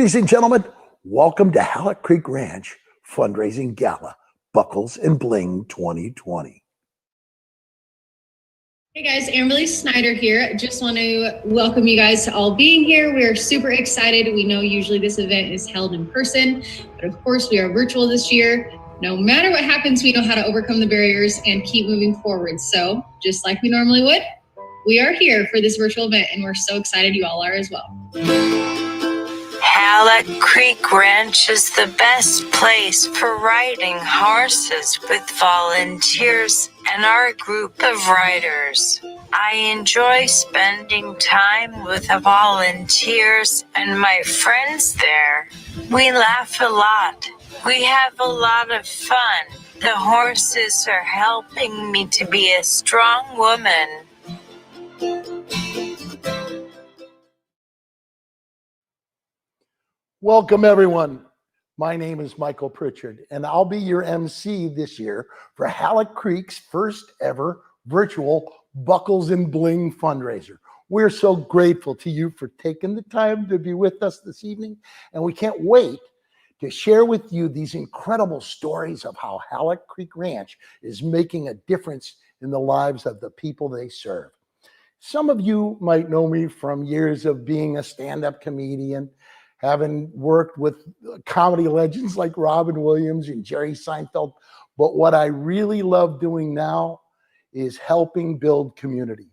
Ladies and gentlemen, welcome to Halleck Creek Ranch Fundraising Gala, Buckles and Bling 2020. Hey guys, Amberley, Snyder here. Just want to welcome you guys to all being here. We are super excited. We know usually this event is held in person, but of course we are virtual this year. No matter what happens, we know how to overcome the barriers and keep moving forward. So just like we normally would, we are here for this virtual event and we're so excited you all are as well. Halleck Creek Ranch is the best place for riding horses with volunteers and our group of riders. I enjoy spending time with the volunteers and my friends there. We laugh a lot. We have a lot of fun. The horses are helping me to be a strong woman. Welcome, everyone. My name is Michael Pritchard, and I'll be your MC this year for Halleck Creek's first ever virtual Buckles and Bling fundraiser. We're so grateful to you for taking the time to be with us this evening, and we can't wait to share with you these incredible stories of how Halleck Creek Ranch is making a difference in the lives of the people they serve. Some of you might know me from years of being a stand-up comedian, having worked with comedy legends like Robin Williams and Jerry Seinfeld. But what I really love doing now is helping build community.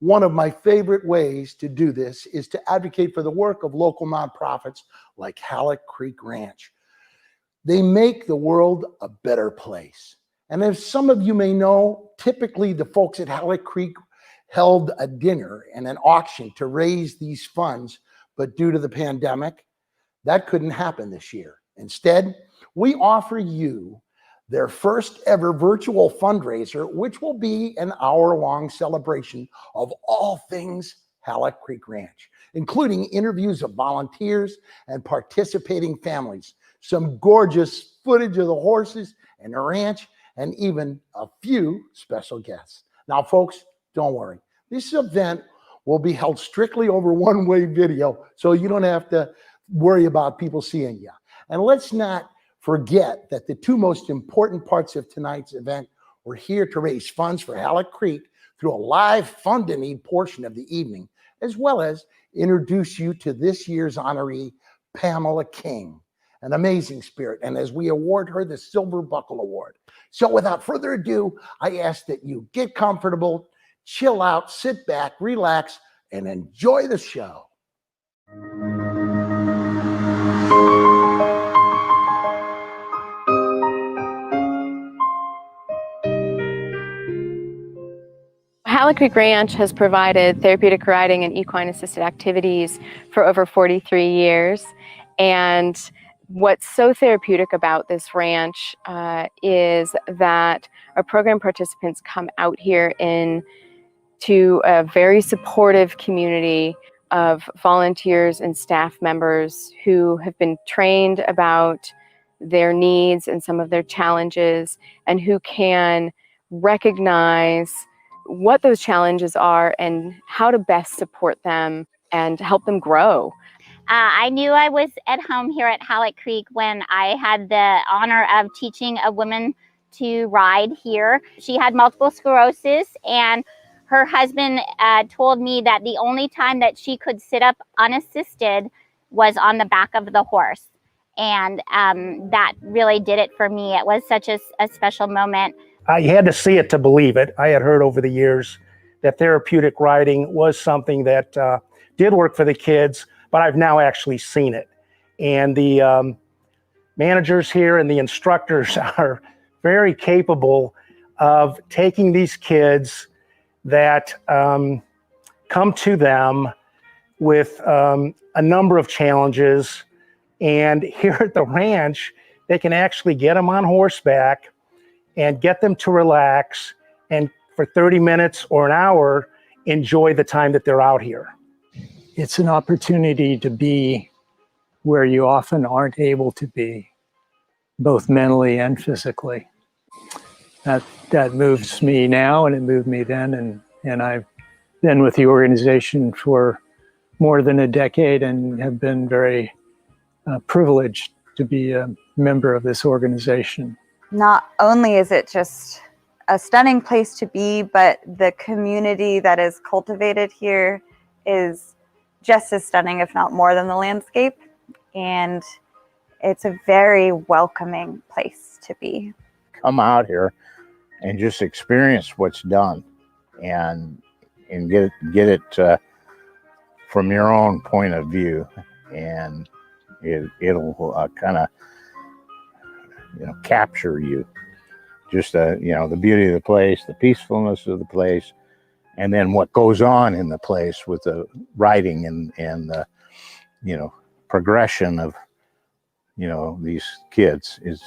One of my favorite ways to do this is to advocate for the work of local nonprofits like Halleck Creek Ranch. They make the world a better place. And as some of you may know, typically the folks at Halleck Creek held a dinner and an auction to raise these funds, but due to the pandemic, that couldn't happen this year. Instead, we offer you their first ever virtual fundraiser, which will be an hour-long celebration of all things Halleck Creek Ranch, including interviews of volunteers and participating families, some gorgeous footage of the horses and the ranch, and even a few special guests. Now, folks, don't worry. This event will be held strictly over one-way video, so you don't have to worry about people seeing you. And let's not forget that the two most important parts of tonight's event were here to raise funds for Halleck Creek through a live Fund a Need portion of the evening, as well as introduce you to this year's honoree, Pamela King, an amazing spirit, and as we award her the Silver Buckle Award. So without further ado, I ask that you get comfortable, chill out, sit back, relax, and enjoy the show. Halleck Creek Ranch has provided therapeutic riding and equine-assisted activities for over 43 years. And what's so therapeutic about this ranch is that our program participants come out here to a very supportive community of volunteers and staff members who have been trained about their needs and some of their challenges, and who can recognize what those challenges are and how to best support them and help them grow. I knew I was at home here at Halleck Creek when I had the honor of teaching a woman to ride here. She had multiple sclerosis, and her husband told me that the only time that she could sit up unassisted was on the back of the horse. And that really did it for me. It was such a special moment. You had to see it to believe it. I had heard over the years that therapeutic riding was something that did work for the kids, but I've now actually seen it. And the managers here and the instructors are very capable of taking these kids that come to them with a number of challenges. And here at the ranch, they can actually get them on horseback and get them to relax, and for 30 minutes or an hour, enjoy the time that they're out here. It's an opportunity to be where you often aren't able to be, both mentally and physically. That moves me now, and it moved me then, and I've been with the organization for more than a decade and have been very privileged to be a member of this organization. Not only is it just a stunning place to be, but the community that is cultivated here is just as stunning, if not more than the landscape. And it's a very welcoming place to be. Come out here and just experience what's done and get it from your own point of view, and it'll kind of capture you. Just the beauty of the place, the peacefulness of the place, and then what goes on in the place with the writing and the progression of these kids is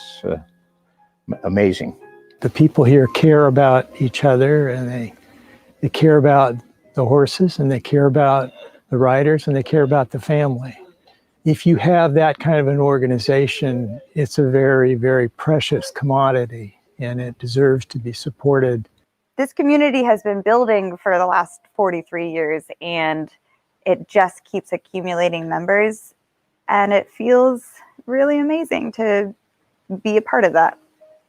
amazing. The people here care about each other, and they care about the horses, and they care about the riders, and they care about the family. If you have that kind of an organization, it's a very, very precious commodity, and it deserves to be supported. This community has been building for the last 43 years, and it just keeps accumulating members, and it feels really amazing to be a part of that.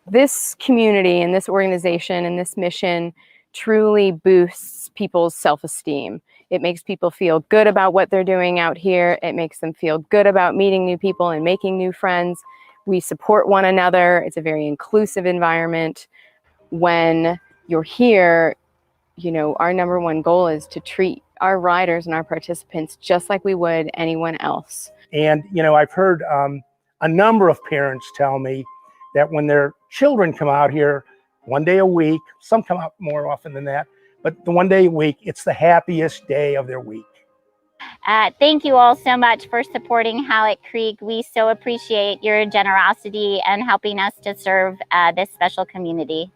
This community and this organization and this mission truly boosts people's self-esteem. It makes people feel good about what they're doing out here. It makes them feel good about meeting new people and making new friends. We support one another. It's a very inclusive environment. When you're here, our number one goal is to treat our riders and our participants just like we would anyone else. And, I've heard a number of parents tell me that when their children come out here one day a week, some come out more often than that, but the one day a week, it's the happiest day of their week. Thank you all so much for supporting Halleck Creek. We so appreciate your generosity and helping us to serve this special community.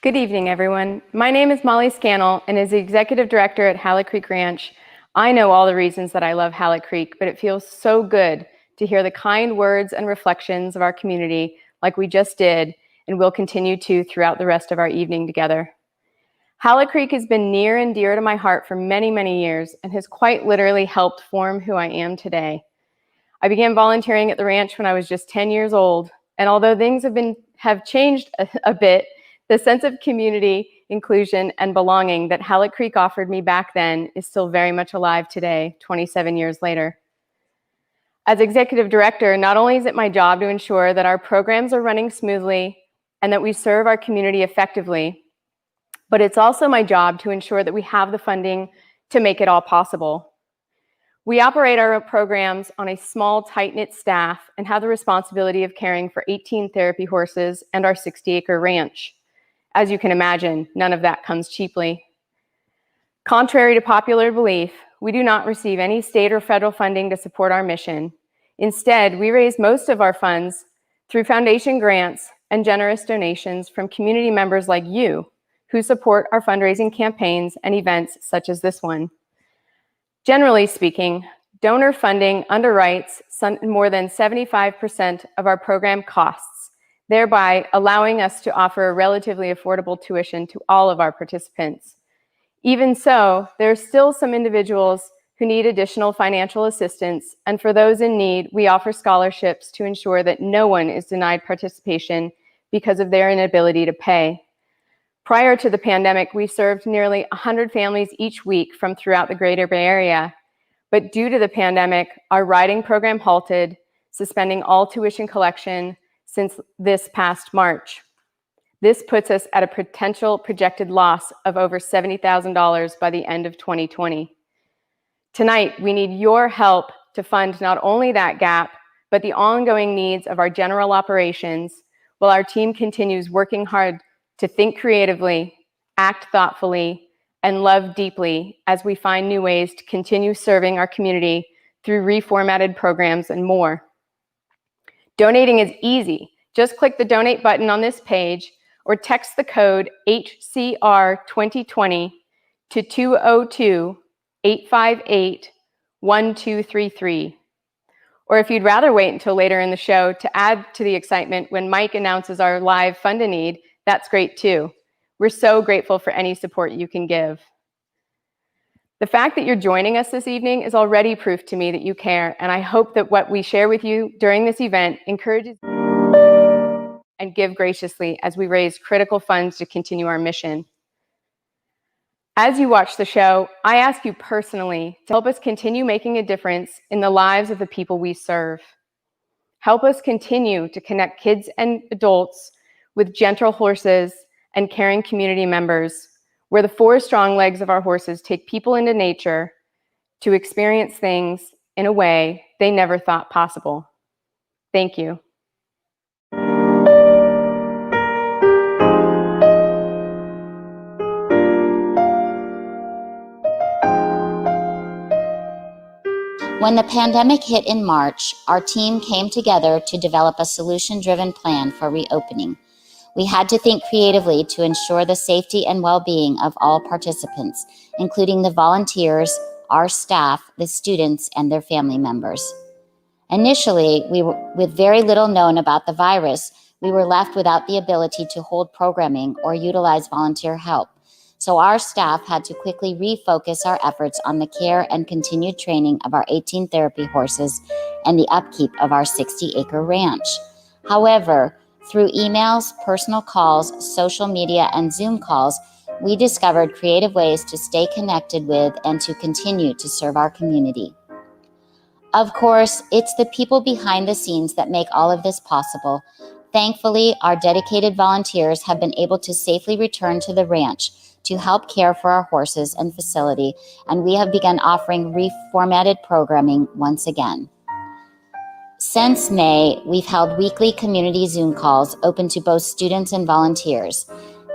Good evening, everyone. My name is Molly Scannell, and as the Executive Director at Halleck Creek Ranch, I know all the reasons that I love Halleck Creek, but it feels so good to hear the kind words and reflections of our community like we just did, and will continue to throughout the rest of our evening together. Halleck Creek has been near and dear to my heart for many, many years and has quite literally helped form who I am today. I began volunteering at the ranch when I was just 10 years old, and although things have changed a bit, the sense of community, inclusion, and belonging that Halleck Creek offered me back then is still very much alive today, 27 years later. As Executive Director, not only is it my job to ensure that our programs are running smoothly and that we serve our community effectively, but it's also my job to ensure that we have the funding to make it all possible. We operate our programs on a small, tight-knit staff and have the responsibility of caring for 18 therapy horses and our 60-acre ranch. As you can imagine, none of that comes cheaply. Contrary to popular belief, we do not receive any state or federal funding to support our mission. Instead, we raise most of our funds through foundation grants and generous donations from community members like you, who support our fundraising campaigns and events such as this one. Generally speaking, donor funding underwrites more than 75% of our program costs, thereby allowing us to offer a relatively affordable tuition to all of our participants. Even so, there are still some individuals who need additional financial assistance, and for those in need, we offer scholarships to ensure that no one is denied participation because of their inability to pay. Prior to the pandemic, we served nearly 100 families each week from throughout the greater Bay Area, but due to the pandemic, our riding program halted, suspending all tuition collection since this past March. This puts us at a potential projected loss of over $70,000 by the end of 2020. Tonight, we need your help to fund not only that gap, but the ongoing needs of our general operations, while our team continues working hard to think creatively, act thoughtfully, and love deeply as we find new ways to continue serving our community through reformatted programs and more. Donating is easy. Just click the donate button on this page or text the code HCR2020 to 202-858-1233. Or if you'd rather wait until later in the show to add to the excitement when Mike announces our live Fund a Need, That's great too. We're so grateful for any support you can give. The fact that you're joining us this evening is already proof to me that you care, and I hope that what we share with you during this event encourages you and give graciously as we raise critical funds to continue our mission. As you watch the show, I ask you personally to help us continue making a difference in the lives of the people we serve. Help us continue to connect kids and adults with gentle horses and caring community members, where the 4 strong legs of our horses take people into nature to experience things in a way they never thought possible. Thank you. When the pandemic hit in March, our team came together to develop a solution-driven plan for reopening. We had to think creatively to ensure the safety and well-being of all participants, including the volunteers, our staff, the students, and their family members. Initially, with very little known about the virus, we were left without the ability to hold programming or utilize volunteer help. So our staff had to quickly refocus our efforts on the care and continued training of our 18 therapy horses and the upkeep of our 60-acre ranch. However, through emails, personal calls, social media, and Zoom calls, we discovered creative ways to stay connected with and to continue to serve our community. Of course, it's the people behind the scenes that make all of this possible. Thankfully, our dedicated volunteers have been able to safely return to the ranch to help care for our horses and facility, and we have begun offering reformatted programming once again. Since May, we've held weekly community Zoom calls open to both students and volunteers.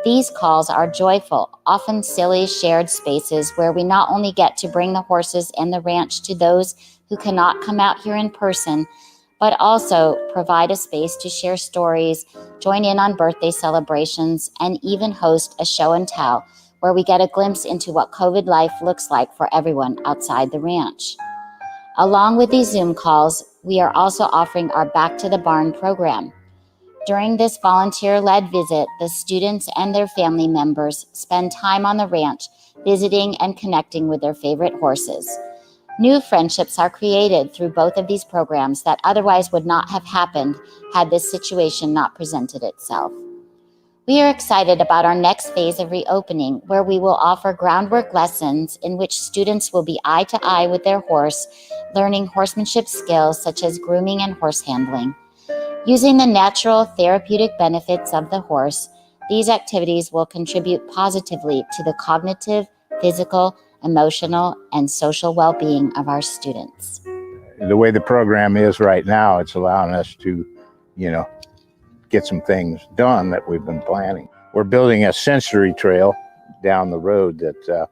These calls are joyful, often silly shared spaces where we not only get to bring the horses and the ranch to those who cannot come out here in person, but also provide a space to share stories, join in on birthday celebrations, and even host a show and tell where we get a glimpse into what COVID life looks like for everyone outside the ranch. Along with these Zoom calls, we are also offering our Back to the Barn program. During this volunteer-led visit, the students and their family members spend time on the ranch, visiting and connecting with their favorite horses. New friendships are created through both of these programs that otherwise would not have happened had this situation not presented itself. We are excited about our next phase of reopening, where we will offer groundwork lessons in which students will be eye to eye with their horse, learning horsemanship skills such as grooming and horse handling. Using the natural therapeutic benefits of the horse, these activities will contribute positively to the cognitive, physical, emotional, and social well-being of our students. The way the program is right now, it's allowing us to, get some things done that we've been planning. We're building a sensory trail down the road that,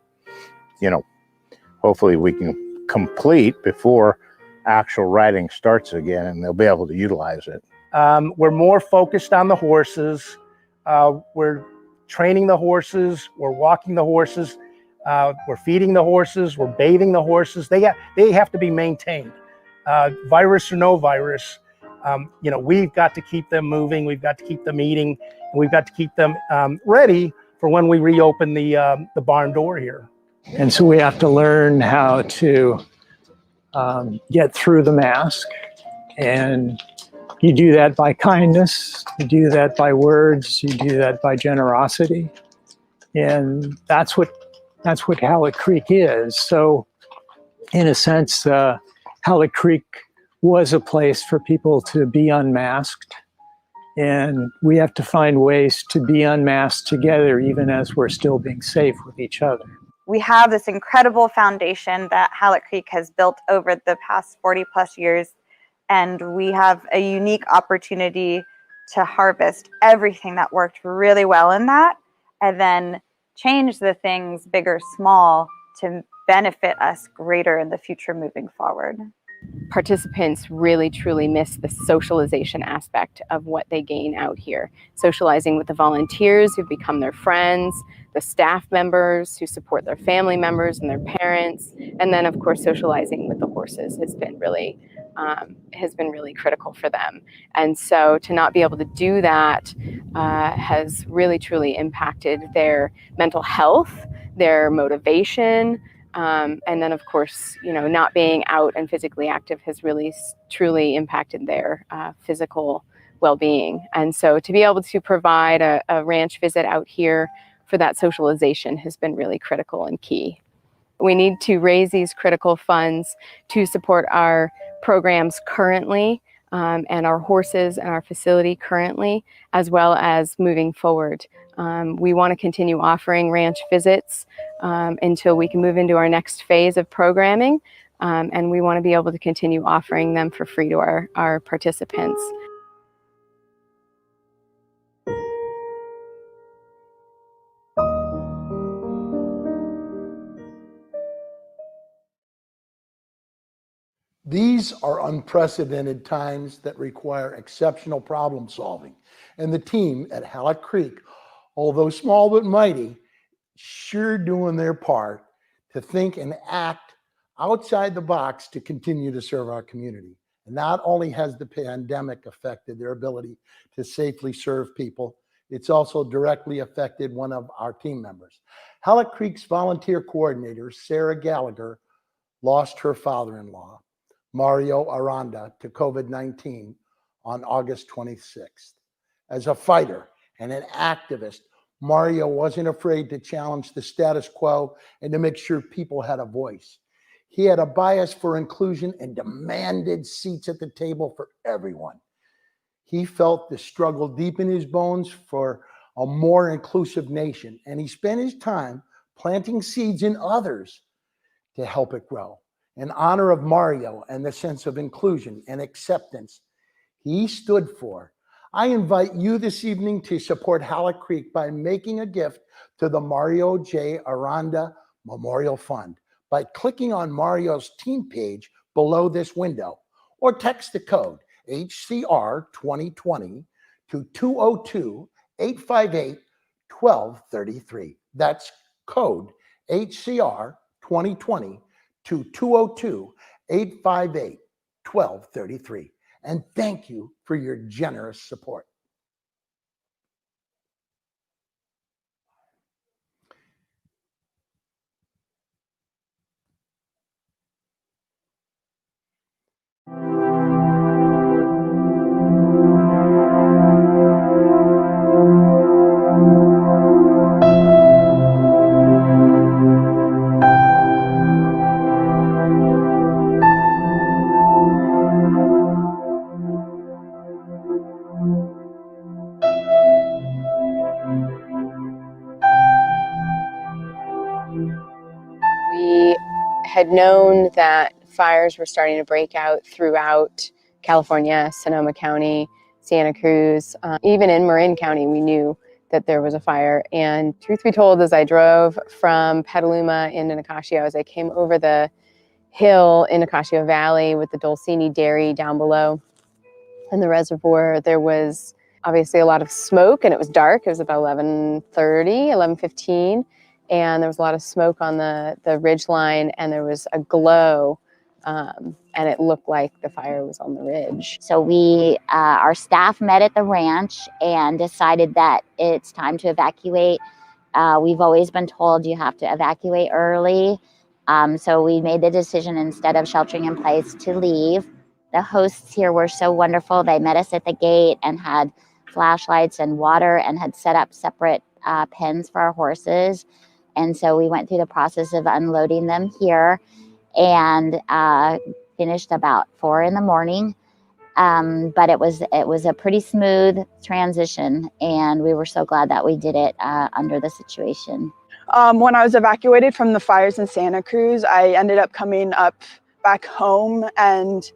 hopefully we can complete before actual riding starts again, and they'll be able to utilize it. We're more focused on the horses. We're training the horses. We're walking the horses. We're feeding the horses. We're bathing the horses. They have to be maintained. Virus or no virus, we've got to keep them moving. We've got to keep them eating. And we've got to keep them ready for when we reopen the barn door here. And so we have to learn how to get through the mask. And you do that by kindness. You do that by words. You do that by generosity. And that's what Halleck Creek is. So in a sense, Halleck Creek was a place for people to be unmasked. And we have to find ways to be unmasked together, even as we're still being safe with each other. We have this incredible foundation that Halleck Creek has built over the past 40 plus years. And we have a unique opportunity to harvest everything that worked really well in that, and then change the things, big or small, to benefit us greater in the future moving forward. Participants really truly miss the socialization aspect of what they gain out here. Socializing with the volunteers who've become their friends, the staff members who support their family members and their parents, and then of course socializing with the horses has been really has been really critical for them. And so to not be able to do that has really truly impacted their mental health, their motivation, and then of course, not being out and physically active has really truly impacted their physical well-being. And so to be able to provide a ranch visit out here for that socialization has been really critical and key. We need to raise these critical funds to support our programs currently, and our horses and our facility currently, as well as moving forward. We want to continue offering ranch visits until we can move into our next phase of programming, and we want to be able to continue offering them for free to our participants. These are unprecedented times that require exceptional problem solving. And the team at Halleck Creek, although small but mighty, sure doing their part to think and act outside the box to continue to serve our community. And not only has the pandemic affected their ability to safely serve people, it's also directly affected one of our team members. Halleck Creek's volunteer coordinator, Sarah Gallagher, lost her father-in-law, Mario Aranda, to COVID-19 on August 26th. As a fighter and an activist, Mario wasn't afraid to challenge the status quo and to make sure people had a voice. He had a bias for inclusion and demanded seats at the table for everyone. He felt the struggle deep in his bones for a more inclusive nation, and he spent his time planting seeds in others to help it grow. In honor of Mario and the sense of inclusion and acceptance he stood for, I invite you this evening to support Halleck Creek by making a gift to the Mario J. Aranda Memorial Fund by clicking on Mario's team page below this window, or text the code HCR 2020 to 202-858-1233. That's code HCR 2020 to 202-858-1233. And thank you for your generous support. We had known that fires were starting to break out throughout California, Sonoma County, Santa Cruz, even in Marin County, we knew that there was a fire. And truth be told, as I drove from Petaluma into Nicasio, as I came over the hill in Nicasio Valley with the Dulcini Dairy down below and the reservoir, there was obviously a lot of smoke, and it was dark. It was about 11:15, and there was a lot of smoke on the ridge line, and there was a glow, and it looked like the fire was on the ridge. So our staff met at the ranch and decided that it's time to evacuate. We've always been told you have to evacuate early. So we made the decision, instead of sheltering in place, to leave. The hosts here were so wonderful. They met us at the gate and had flashlights and water and had set up separate pens for our horses. And so we went through the process of unloading them here and finished about 4 a.m. But it was a pretty smooth transition, and we were so glad that we did it under the situation. When I was evacuated from the fires in Santa Cruz, I ended up coming up back home, and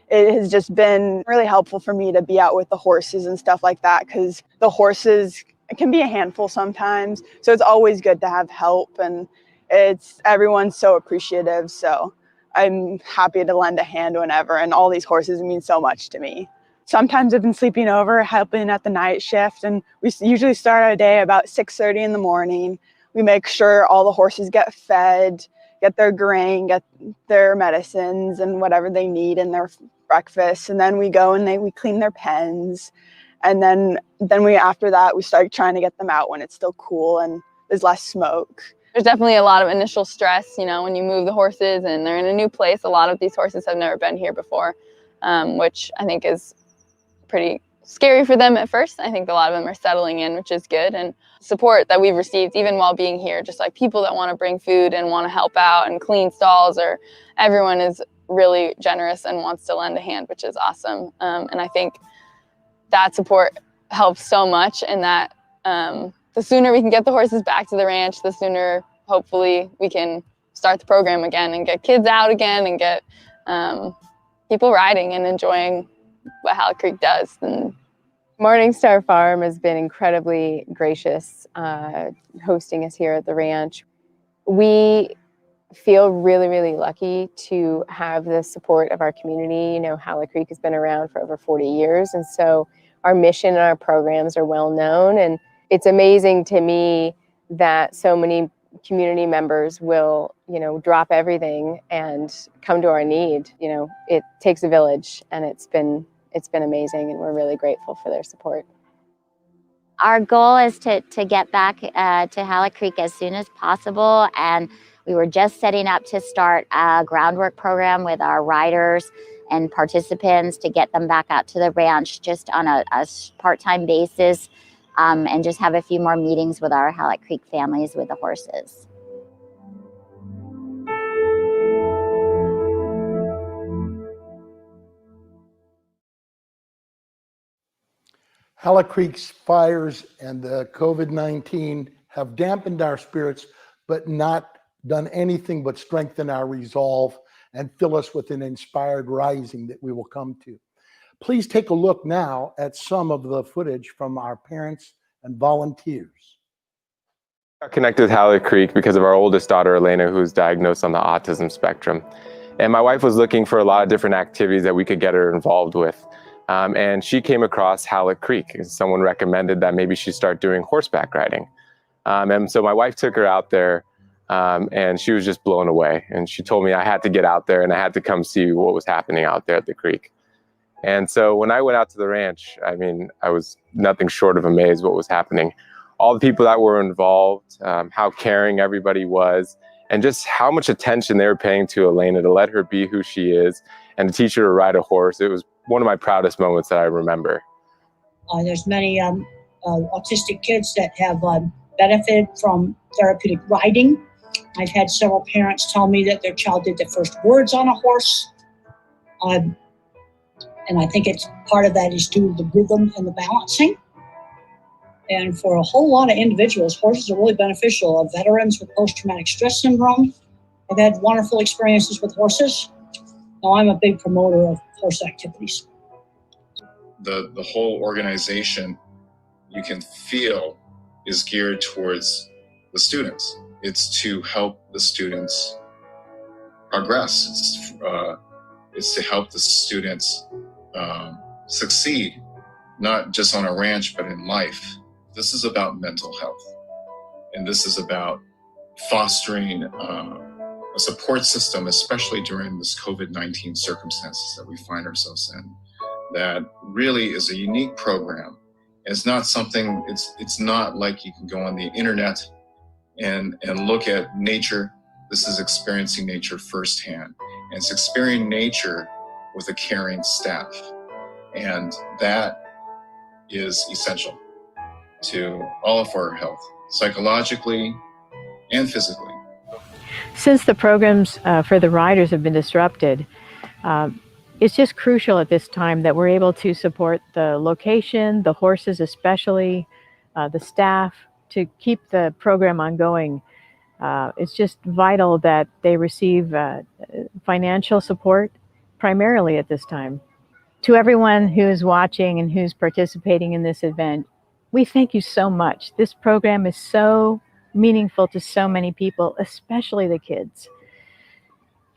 it has just been really helpful for me to be out with the horses and stuff like that, because the horses can be a handful sometimes. So it's always good to have help, and everyone's so appreciative. So I'm happy to lend a hand whenever, and all these horses mean so much to me. Sometimes I've been sleeping over, helping at the night shift, and we usually start our day about 6:30 in the morning. We make sure all the horses get fed, get their grain, get their medicines and whatever they need in their breakfast, and then we go and we clean their pens, and then we after that we start trying to get them out when it's still cool and there's less smoke. There's definitely a lot of initial stress, you know, when you move the horses and they're in a new place. A lot of these horses have never been here before, which I think is pretty scary for them at first. I think a lot of them are settling in, which is good. And support that we've received even while being here, just like people that want to bring food and want to help out and clean stalls, or everyone is really generous and wants to lend a hand, which is awesome. And I think that support helps so much, and that the sooner we can get the horses back to the ranch, the sooner hopefully we can start the program again and get kids out again and get people riding and enjoying what Halleck Creek does. And Morningstar Farm has been incredibly gracious hosting us here at the ranch. We feel really, really lucky to have the support of our community. You know, Halleck Creek has been around for over 40 years, and so our mission and our programs are well known. And it's amazing to me that so many community members will, you know, drop everything and come to our need. You know, it takes a village, and it's been amazing, and we're really grateful for their support. Our goal is to get back to Halleck Creek as soon as possible, and we were just setting up to start a groundwork program with our riders and participants to get them back out to the ranch just on a part-time basis, and just have a few more meetings with our Halleck Creek families with the horses. Halleck Creek's fires and the COVID-19 have dampened our spirits, but not done anything but strengthen our resolve and fill us with an inspired rising that we will come to. Please take a look now at some of the footage from our parents and volunteers. I connected with Halleck Creek because of our oldest daughter, Elena, who's diagnosed on the autism spectrum. And my wife was looking for a lot of different activities that we could get her involved with. And she came across Halleck Creek. Someone recommended that maybe she start doing horseback riding. And so my wife took her out there, and she was just blown away. And she told me I had to get out there and I had to come see what was happening out there at the creek. And so when I went out to the ranch, I mean, I was nothing short of amazed what was happening. All the people that were involved, how caring everybody was, and just how much attention they were paying to Elena to let her be who she is and to teach her to ride a horse. It was one of my proudest moments that I remember. There's many autistic kids that have benefited from therapeutic riding. I've had several parents tell me that their child did the first words on a horse. And I think it's part of that is due to the rhythm and the balancing. And for a whole lot of individuals, horses are really beneficial. Veterans with post-traumatic stress syndrome have had wonderful experiences with horses. Now, I'm a big promoter of horse activities. The whole organization, you can feel, is geared towards the students. It's to help the students progress. It's to help the students succeed, not just on a ranch, but in life. This is about mental health. And this is about fostering a support system, especially during this COVID-19 circumstances that we find ourselves in, that really is a unique program. It's not something, it's not like you can go on the internet and look at nature. This is experiencing nature firsthand. And it's experiencing nature with a caring staff. And that is essential to all of our health, psychologically and physically. Since the programs for the riders have been disrupted, it's just crucial at this time that we're able to support the location, the horses especially, the staff, to keep the program ongoing. It's just vital that they receive financial support primarily at this time. To everyone who is watching and who's participating in this event, we thank you so much. This program is so meaningful to so many people, especially the kids.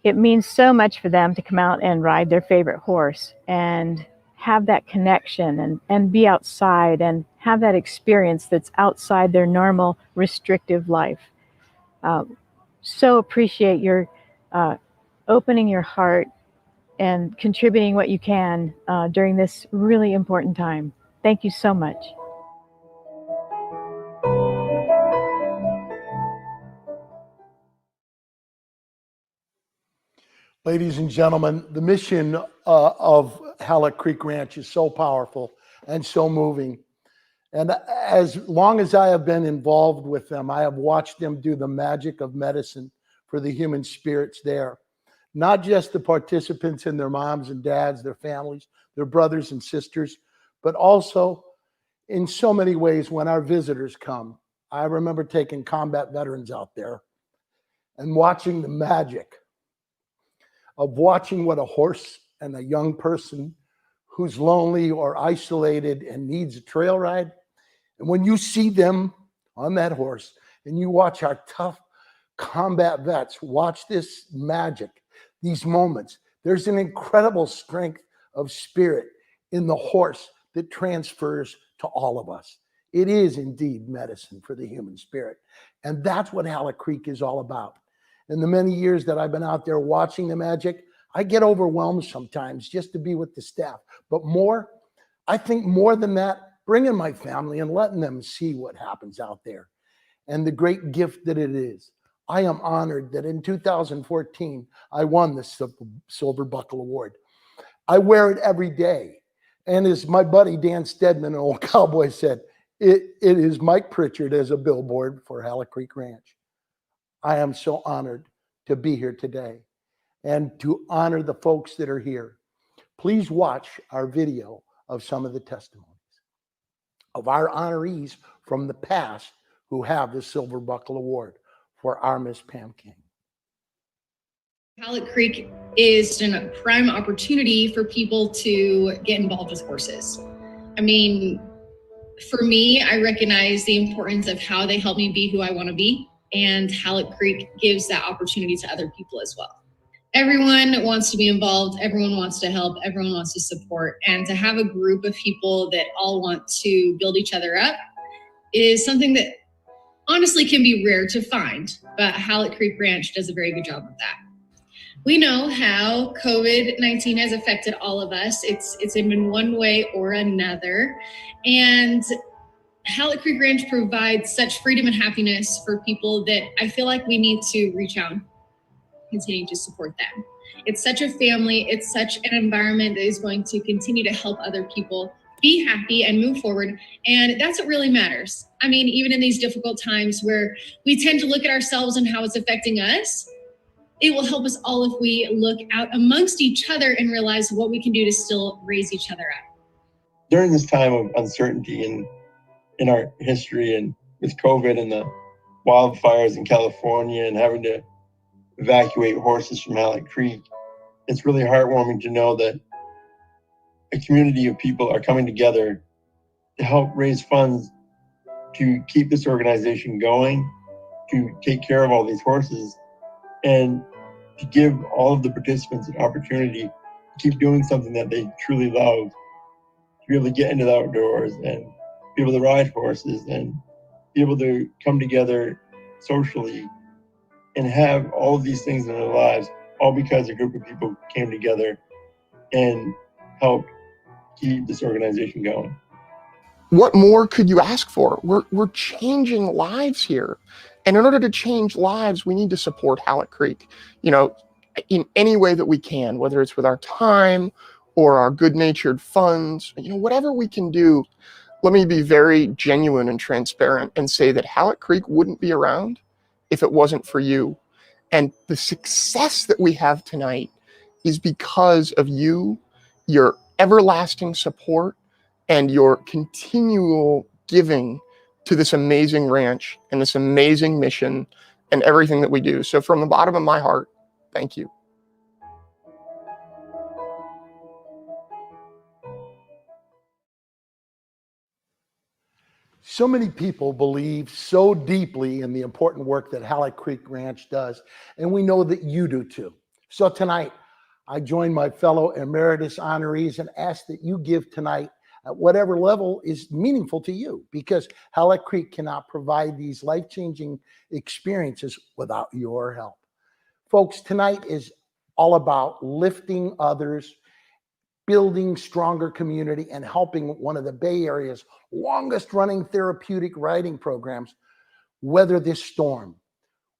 It means so much for them to come out and ride their favorite horse and have that connection and be outside and have that experience that's outside their normal restrictive life. So appreciate your opening your heart and contributing what you can during this really important time. Thank you so much. Ladies and gentlemen, the mission of Halleck Creek Ranch is so powerful and so moving. And as long as I have been involved with them, I have watched them do the magic of medicine for the human spirits there. Not just the participants and their moms and dads, their families, their brothers and sisters, but also in so many ways when our visitors come. I remember taking combat veterans out there and watching the magic of watching what a horse and a young person who's lonely or isolated and needs a trail ride. And when you see them on that horse and you watch our tough combat vets watch this magic, these moments, there's an incredible strength of spirit in the horse that transfers to all of us. It is indeed medicine for the human spirit. And that's what Halleck Creek is all about. In the many years that I've been out there watching the magic, I get overwhelmed sometimes just to be with the staff. But I think more than that, bringing my family and letting them see what happens out there and the great gift that it is. I am honored that in 2014, I won the Silver Buckle Award. I wear it every day. And as my buddy Dan Stedman, an old cowboy, said, it is Mike Pritchard as a billboard for Halleck Creek Ranch. I am so honored to be here today and to honor the folks that are here. Please watch our video of some of the testimonies of our honorees from the past who have the Silver Buckle Award for our Miss Pam King. Halleck Creek is a prime opportunity for people to get involved with horses. I mean, for me, I recognize the importance of how they help me be who I want to be. And Halleck Creek gives that opportunity to other people as well. Everyone wants to be involved. Everyone wants to help. Everyone wants to support. And to have a group of people that all want to build each other up is something that honestly can be rare to find. But Halleck Creek Ranch does a very good job of that. We know how COVID-19 has affected all of us. It's in one way or another. And Halleck Creek Ranch provides such freedom and happiness for people that I feel like we need to reach out and continue to support them. It's such a family. It's such an environment that is going to continue to help other people be happy and move forward. And that's what really matters. I mean, even in these difficult times where we tend to look at ourselves and how it's affecting us, it will help us all if we look out amongst each other and realize what we can do to still raise each other up. During this time of uncertainty in our history and with COVID and the wildfires in California and having to evacuate horses from Halleck Creek, it's really heartwarming to know that a community of people are coming together to help raise funds to keep this organization going, to take care of all these horses, and to give all of the participants an opportunity to keep doing something that they truly love, to be able to get into the outdoors and be able to ride horses and be able to come together socially and have all of these things in their lives, all because a group of people came together and helped keep this organization going. What more could you ask for? We're changing lives here. And in order to change lives, we need to support Halleck Creek, in any way that we can, whether it's with our time or our good-natured funds, whatever we can do. Let me be very genuine and transparent and say that Halleck Creek wouldn't be around if it wasn't for you. And the success that we have tonight is because of you, your everlasting support, and your continual giving to this amazing ranch and this amazing mission and everything that we do. So from the bottom of my heart, thank you. So many people believe so deeply in the important work that Halleck Creek Ranch does, and we know that you do too. So tonight, I join my fellow emeritus honorees and ask that you give tonight at whatever level is meaningful to you, because Halleck Creek cannot provide these life-changing experiences without your help. Folks, tonight is all about lifting others, building stronger community, and helping one of the Bay Area's longest running therapeutic riding programs weather this storm.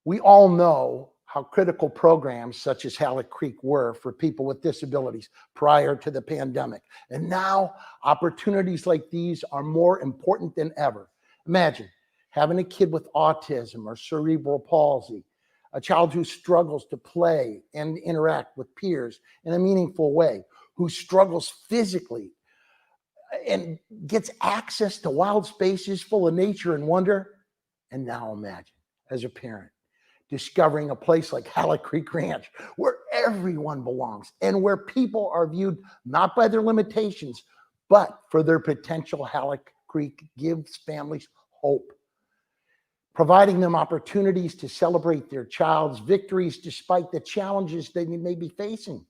We all know how critical programs such as Halleck Creek were for people with disabilities prior to the pandemic. And now opportunities like these are more important than ever. Imagine having a kid with autism or cerebral palsy, a child who struggles to play and interact with peers in a meaningful way, who struggles physically and gets access to wild spaces full of nature and wonder. And now imagine, as a parent, discovering a place like Halleck Creek Ranch where everyone belongs and where people are viewed not by their limitations, but for their potential. Halleck Creek gives families hope, providing them opportunities to celebrate their child's victories despite the challenges they may be facing.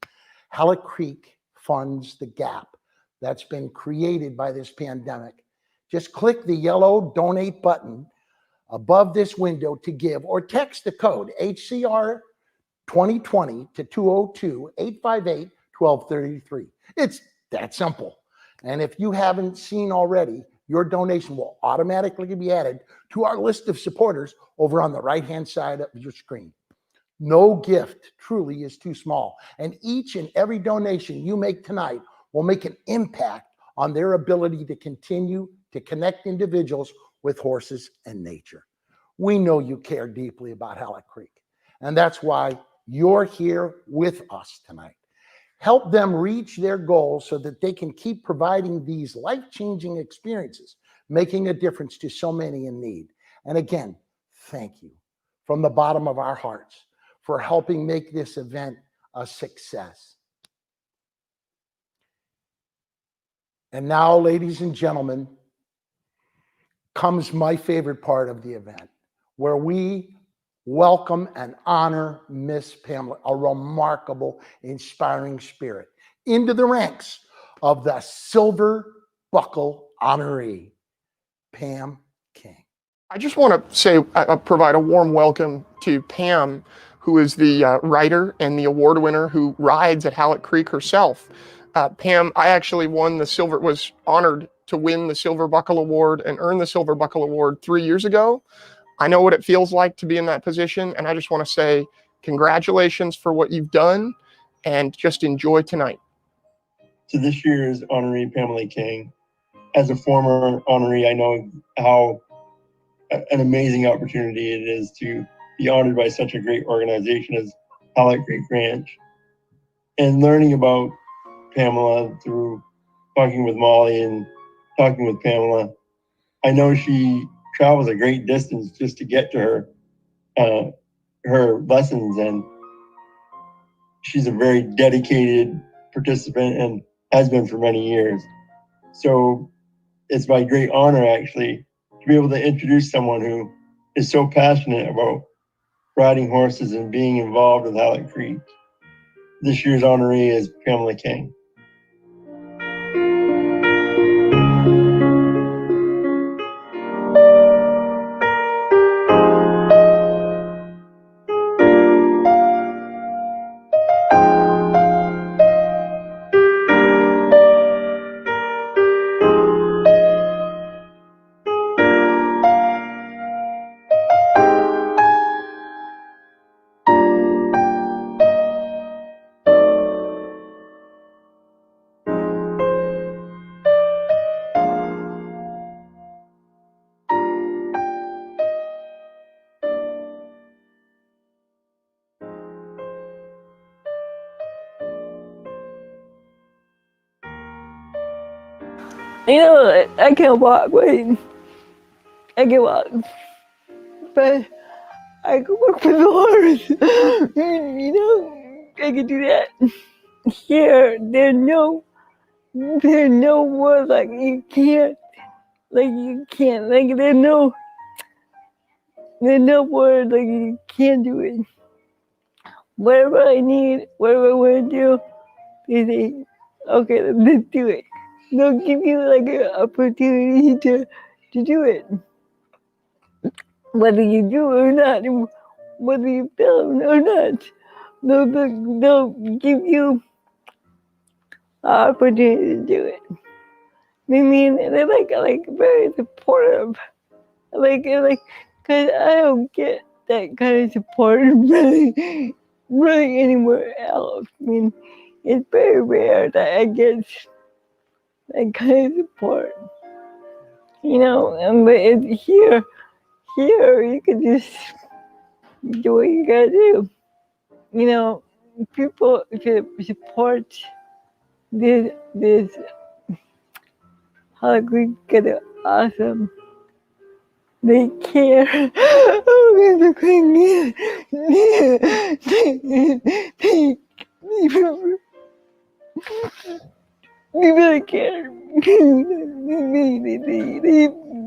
Halleck Creek funds the gap that's been created by this pandemic. Just click the yellow donate button above this window to give, or text the code HCR 2020 to 202-858-1233. It's that simple. And if you haven't seen already, your donation will automatically be added to our list of supporters over on the right-hand side of your screen. No gift truly is too small, and each and every donation you make tonight will make an impact on their ability to continue to connect individuals with horses and nature. We know you care deeply about Halleck Creek, and that's why you're here with us tonight. Help them reach their goals so that they can keep providing these life-changing experiences, making a difference to so many in need. And again, thank you from the bottom of our hearts for helping make this event a success. And now, ladies and gentlemen, comes my favorite part of the event, where we welcome and honor Miss Pamela, a remarkable, inspiring spirit, into the ranks of the Silver Buckle Honoree, Pam King. I just want to say, provide a warm welcome to Pam, who is the writer and the award winner who rides at Halleck Creek herself. Pam, I actually was honored to win the Silver Buckle Award and earn the Silver Buckle Award 3 years ago. I know what it feels like to be in that position, and I just want to say congratulations for what you've done, and just enjoy tonight. So this year's honoree, Pamela King. As a former honoree, I know how an amazing opportunity it is to be honored by such a great organization as Halleck Creek Ranch. And learning about Pamela through talking with Molly and talking with Pamela, I know she travels a great distance just to get to her lessons, and she's a very dedicated participant and has been for many years. So it's my great honor actually to be able to introduce someone who is so passionate about riding horses and being involved with Halleck Creek. This year's honoree is Pamela King. You know, I can't walk, wait. I can walk. But I can work with the horse. You know, I can do that. Here, there's no word like you can't, like there's no word like you can't do it. Whatever I need, whatever I want to do, they say, okay, let's do it. They'll give you like an opportunity to do it. Whether you do it or not, whether you film or not, they'll give you opportunity to do it. I mean, they're like very supportive. Like, cause I don't get that kind of support really anywhere else. I mean, it's very rare that I get that kind of support. You know, but it's here you can just do what you gotta do. You know, people should support this Halleck Creek get it awesome. They care. Oh, the thing is, they really care.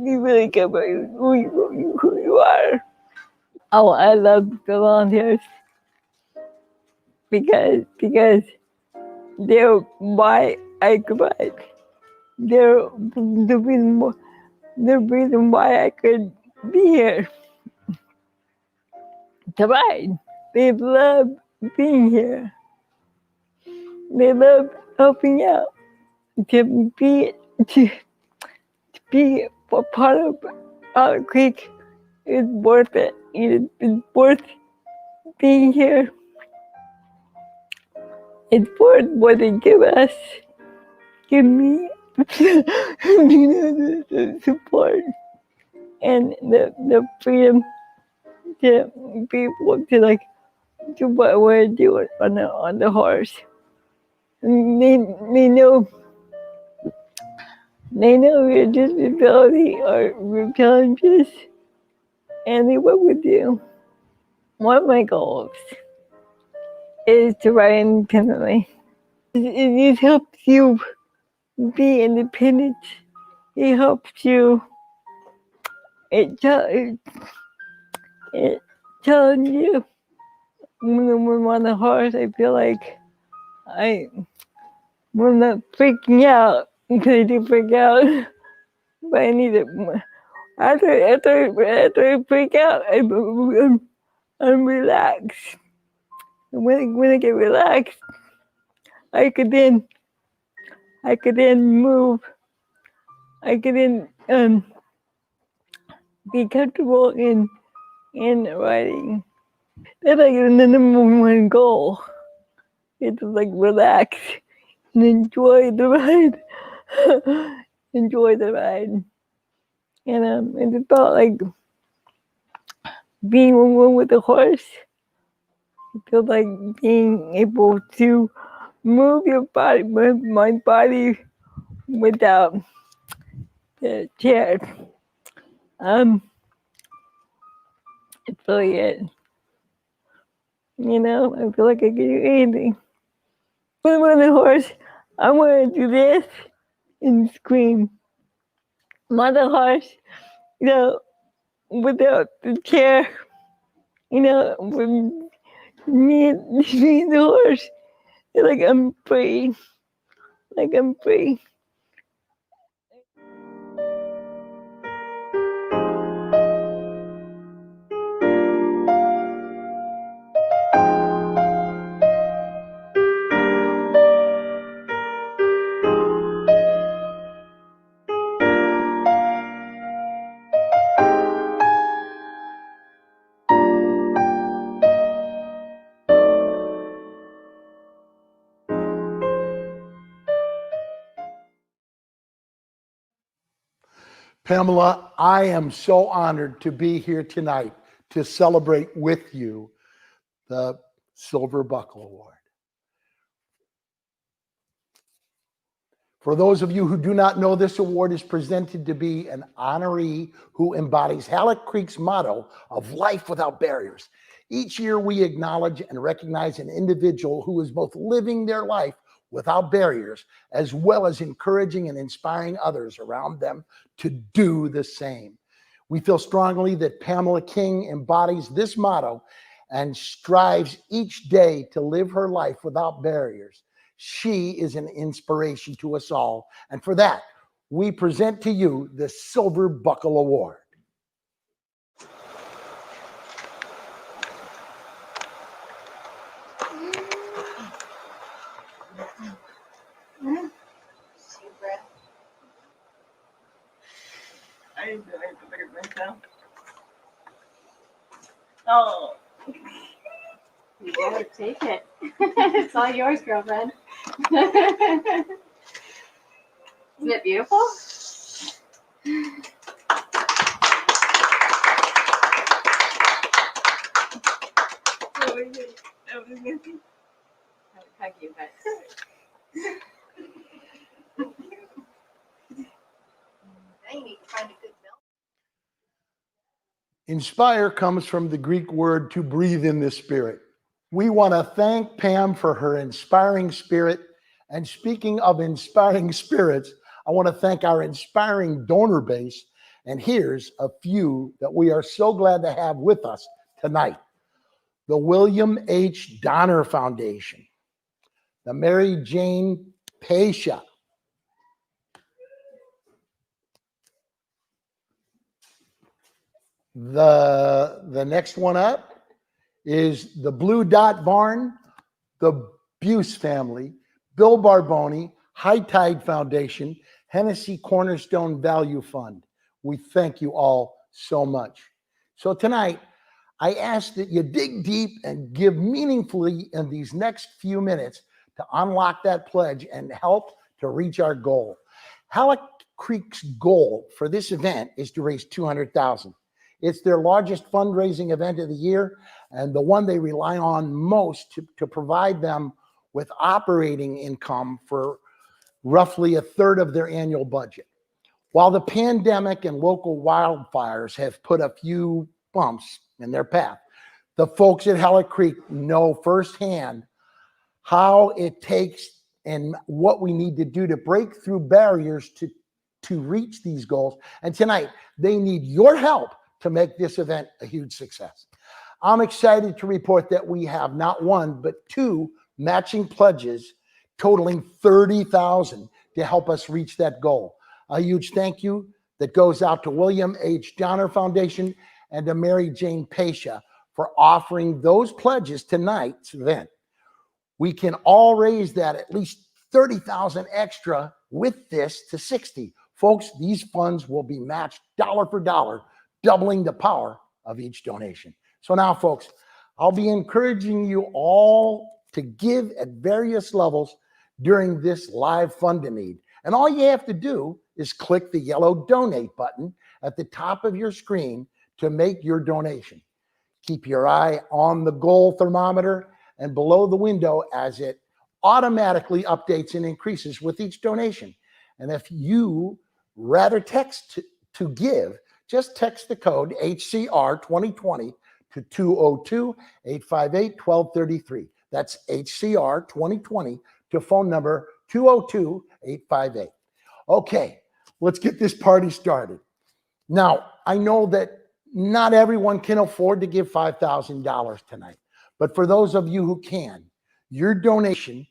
They really care about who you are. Oh, I love the volunteers because they're why I survived. They're the reason why I could be here to ride. They love being here. They love helping out. To be a part of Halleck Creek is worth it. It's worth being here. It's worth what they give us. Give me the support and the freedom to be able to like do what we're doing on the horse. And they know your disability or your challenges, and they work with you. One of my goals is to ride independently. It helps you be independent. It helps you. It tells you when I'm on the horse, I feel like I'm not freaking out because I do freak out, but I need it. After I freak out, I'm relaxed. And when I get relaxed, I could then move. I could then be comfortable in riding. That's like the number one goal. Is to like relax and enjoy the ride. Enjoy the ride. And it's about like being one with the horse. I feel like being able to move your body, move my body without the chair. It's really it. You know, I feel like I can do anything. When I'm on the horse, I want to do this and scream. I'm on the horse, you know, without the chair, you know, with me and the horse. Like I'm free. Like I'm free. Pamela, I am so honored to be here tonight to celebrate with you the Silver Buckle Award. For those of you who do not know, this award is presented to be an honoree who embodies Halleck Creek's motto of life without barriers. Each year we acknowledge and recognize an individual who is both living their life without barriers, as well as encouraging and inspiring others around them to do the same. We feel strongly that Pamela King embodies this motto and strives each day to live her life without barriers. She is an inspiration to us all. And for that, we present to you the Silver Buckle Award. Oh. You better take it. It's all yours, girlfriend. Isn't it beautiful? I would hug you, but now you need to find a good milk. Inspire comes from the Greek word to breathe in the spirit. We want to thank Pam for her inspiring spirit. And speaking of inspiring spirits, I want to thank our inspiring donor base. And here's a few that we are so glad to have with us tonight. The William H. Donner Foundation, the Mary Jane Pesha, the next one up is the Blue Dot Barn, the Buse family, Bill Barboni, High Tide Foundation, Hennessy Cornerstone Value Fund. We thank you all so much. So tonight, I ask that you dig deep and give meaningfully in these next few minutes to unlock that pledge and help to reach our goal. Halleck Creek's goal for this event is to raise $200,000. It's their largest fundraising event of the year and the one they rely on most to provide them with operating income for roughly a third of their annual budget. While the pandemic and local wildfires have put a few bumps in their path, the folks at Halleck Creek know firsthand how it takes and what we need to do to break through barriers to reach these goals. And tonight, they need your help to make this event a huge success. I'm excited to report that we have not one, but two matching pledges totaling $30,000 to help us reach that goal. A huge thank you that goes out to William H. Donner Foundation and to Mary Jane Pesha for offering those pledges tonight's event. We can all raise that at least $30,000 extra with this to 60. Folks, these funds will be matched dollar for dollar, doubling the power of each donation. So now, folks, I'll be encouraging you all to give at various levels during this live Fund a Need. And all you have to do is click the yellow donate button at the top of your screen to make your donation. Keep your eye on the goal thermometer and below the window as it automatically updates and increases with each donation. And if you rather text to give, just text the code HCR 2020 to 202-858-1233. That's HCR 2020 to phone number 202-858. Okay, let's get this party started. Now, I know that not everyone can afford to give $5,000 tonight, but for those of you who can, your donation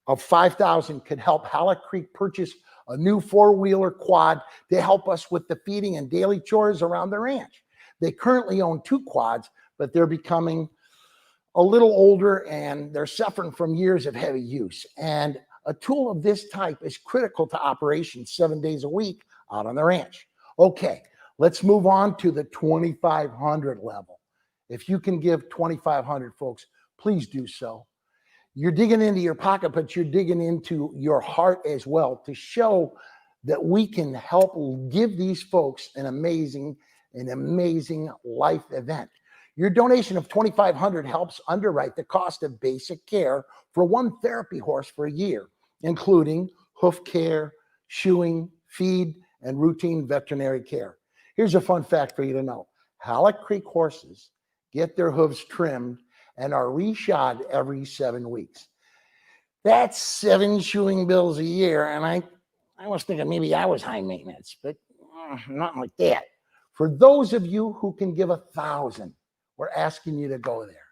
of $5,000 could help Halleck Creek purchase a new four-wheeler quad to help us with the feeding and daily chores around the ranch. They currently own two quads, but they're becoming a little older and they're suffering from years of heavy use. And a tool of this type is critical to operations 7 days a week out on the ranch. Okay, let's move on to the 2,500 level. If you can give 2,500, folks, please do so. You're digging into your pocket, but you're digging into your heart as well to show that we can help give these folks an amazing life event. Your donation of $2,500 helps underwrite the cost of basic care for one therapy horse for a year, including hoof care, shoeing, feed, and routine veterinary care. Here's a fun fact for you to know. Halleck Creek horses get their hooves trimmed and are reshod every 7 weeks. That's 7 shoeing bills a year, and I was thinking maybe I was high maintenance, but not like that. For those of you who can give $1,000, we're asking you to go there.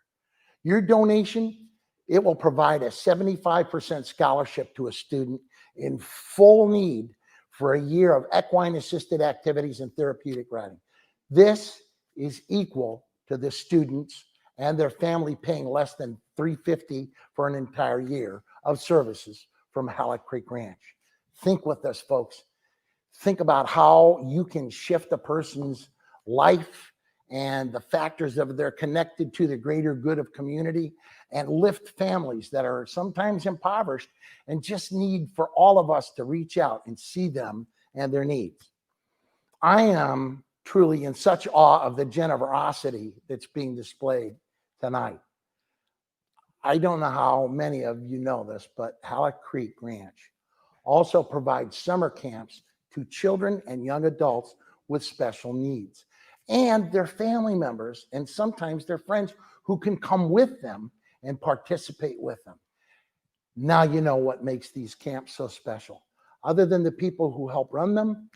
Your donation, it will provide a 75% scholarship to a student in full need for a year of equine-assisted activities and therapeutic riding. This is equal to the students and their family paying less than $350 for an entire year of services from Halleck Creek Ranch. Think with us, folks. Think about how you can shift a person's life and the factors of they're connected to the greater good of community and lift families that are sometimes impoverished and just need for all of us to reach out and see them and their needs. I am truly in such awe of the generosity that's being displayed tonight. I don't know how many of you know this, but Halleck Creek Ranch also provides summer camps to children and young adults with special needs and their family members and sometimes their friends who can come with them and participate with them. Now you know what makes these camps so special. Other than the people who help run them,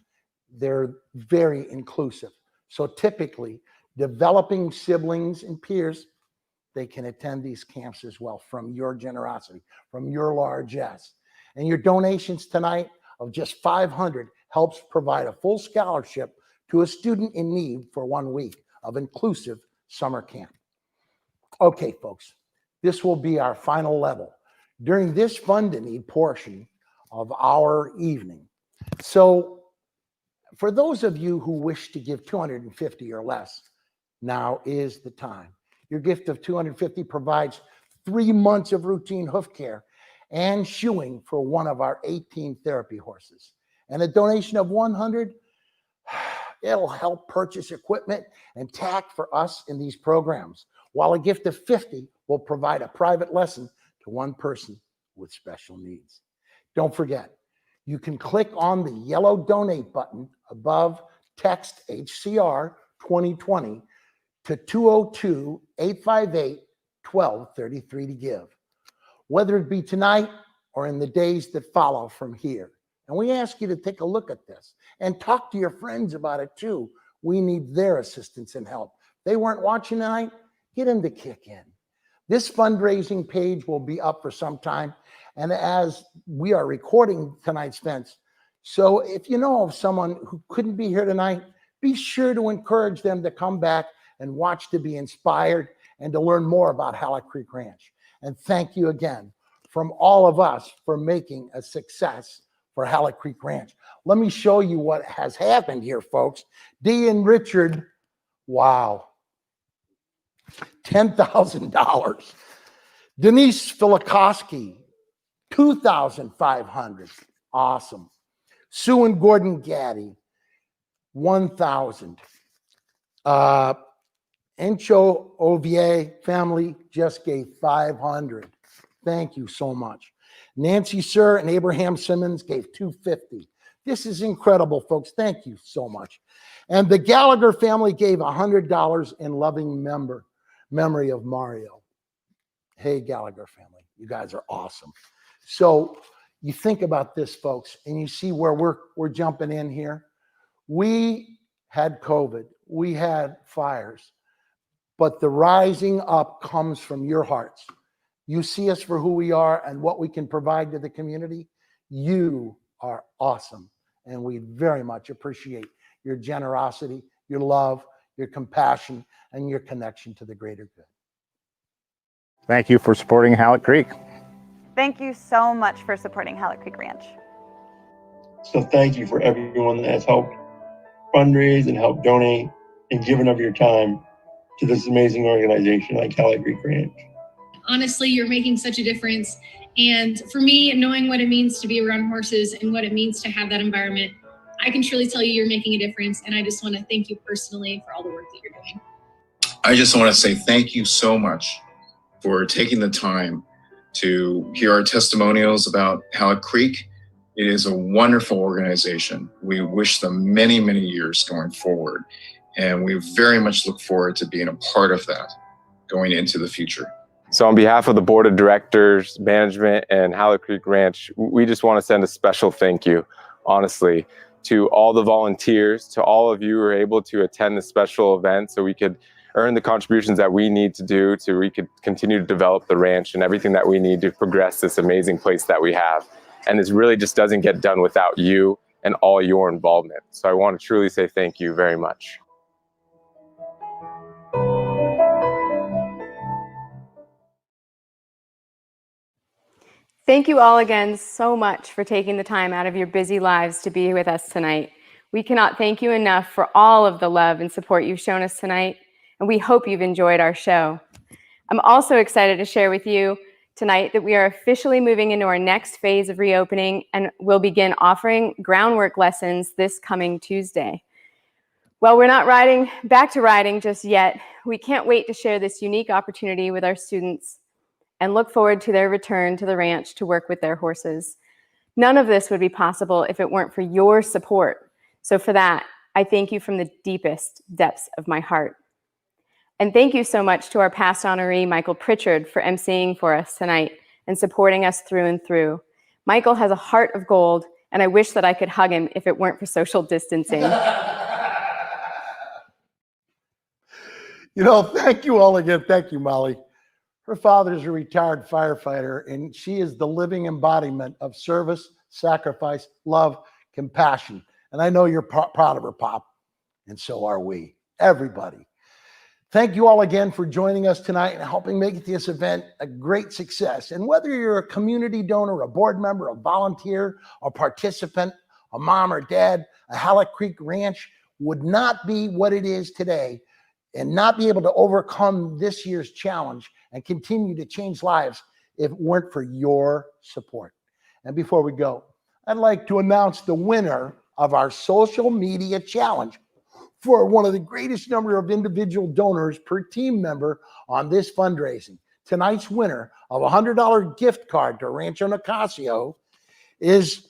they're very inclusive. So typically, developing siblings and peers, they can attend these camps as well from your generosity, from your largesse. And your donations tonight of just $500 helps provide a full scholarship to a student in need for 1 week of inclusive summer camp. Okay, folks, this will be our final level during this Fund a Need portion of our evening. So for those of you who wish to give $250 or less, now is the time. Your gift of $250 provides 3 months of routine hoof care and shoeing for one of our 18 therapy horses. And a donation of $100, it'll help purchase equipment and tack for us in these programs, while a gift of $50 will provide a private lesson to one person with special needs. Don't forget, you can click on the yellow donate button above, text HCR 2020 to 202-858-1233 to give, whether it be tonight or in the days that follow from here. And we ask you to take a look at this and talk to your friends about it too. We need their assistance and help. If they weren't watching tonight, get them to kick in. This fundraising page will be up for some time. And as we are recording tonight's events, so if you know of someone who couldn't be here tonight, be sure to encourage them to come back and watch to be inspired and to learn more about Halleck Creek Ranch. And thank you again from all of us for making a success for Halleck Creek Ranch. Let me show you what has happened here, folks. Dee and Richard, wow, $10,000. Denise Filikowski, $2,500. Awesome. Sue and Gordon Gaddy, $1,000. Ncho-Oguie family just gave $500. Thank you so much. Nancy Sir and Abraham Simmons gave $250. This is incredible, folks. Thank you so much. And the Gallagher family gave $100 in loving memory of Mario. Hey, Gallagher family, you guys are awesome. So you think about this, folks, and you see where we're jumping in here. We had COVID. We had fires. But the rising up comes from your hearts. You see us for who we are and what we can provide to the community. You are awesome. And we very much appreciate your generosity, your love, your compassion, and your connection to the greater good. Thank you for supporting Halleck Creek. Thank you so much for supporting Halleck Creek Ranch. So thank you for everyone that has helped fundraise and helped donate and given of your time to this amazing organization like Halleck Creek Ranch. Honestly, you're making such a difference. And for me, knowing what it means to be around horses and what it means to have that environment, I can truly tell you you're making a difference. And I just want to thank you personally for all the work that you're doing. I just want to say thank you so much for taking the time to hear our testimonials about Halleck Creek. It is a wonderful organization. We wish them many, many years going forward. And we very much look forward to being a part of that going into the future. So on behalf of the board of directors, management, and Halleck Creek Ranch, we just want to send a special thank you, honestly, to all the volunteers, to all of you who are able to attend this special event so we could earn the contributions that we need to do so we could continue to develop the ranch and everything that we need to progress this amazing place that we have. And this really just doesn't get done without you and all your involvement. So I want to truly say thank you very much. Thank you all again so much for taking the time out of your busy lives to be with us tonight. We cannot thank you enough for all of the love and support you've shown us tonight. and we hope you've enjoyed our show. I'm also excited to share with you tonight that we are officially moving into our next phase of reopening and will begin offering groundwork lessons this coming Tuesday. While we're not back to riding just yet, we can't wait to share this unique opportunity with our students and look forward to their return to the ranch to work with their horses. None of this would be possible if it weren't for your support. So for that, I thank you from the deepest depths of my heart. And thank you so much to our past honoree, Michael Pritchard, for emceeing for us tonight and supporting us through and through. Michael has a heart of gold, and I wish that I could hug him if it weren't for social distancing. You know, thank you all again. Thank you, Molly. Her father's a retired firefighter, and she is the living embodiment of service, sacrifice, love, compassion. And I know you're proud of her, Pop, and so are we, everybody. Thank you all again for joining us tonight and helping make this event a great success. And whether you're a community donor, a board member, a volunteer, a participant, a mom or dad, a Halleck Creek Ranch would not be what it is today and not be able to overcome this year's challenge and continue to change lives if it weren't for your support. And before we go, I'd like to announce the winner of our social media challenge for one of the greatest number of individual donors per team member on this fundraising. Tonight's winner of a $100 gift card to Rancho Nicasio is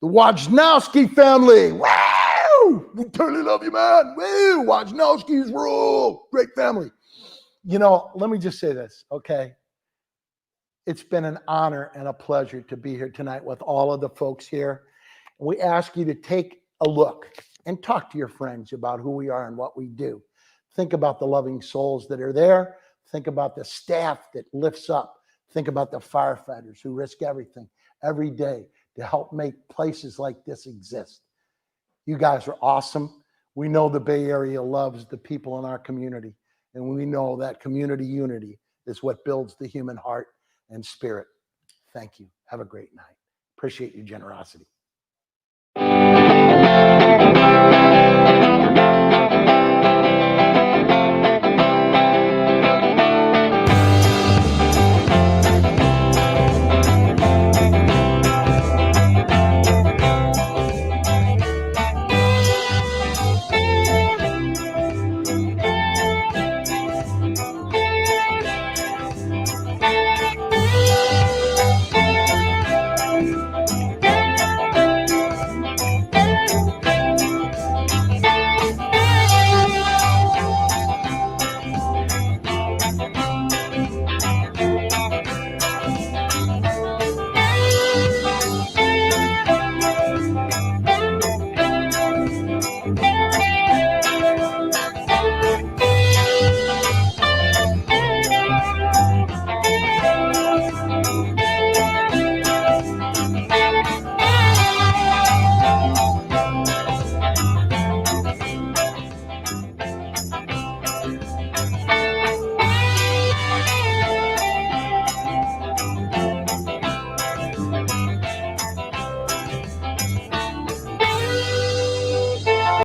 the Wajnowski family. Wow! We totally love you, man. Woo! Wajnowski's rule. Great family. You know, let me just say this, okay? It's been an honor and a pleasure to be here tonight with all of the folks here. We ask you to take a look and talk to your friends about who we are and what we do. Think about the loving souls that are there. Think about the staff that lifts up. Think about the firefighters who risk everything every day to help make places like this exist. You guys are awesome. We know the Bay Area loves the people in our community, and we know that community unity is what builds the human heart and spirit. Thank you. Have a great night. Appreciate your generosity.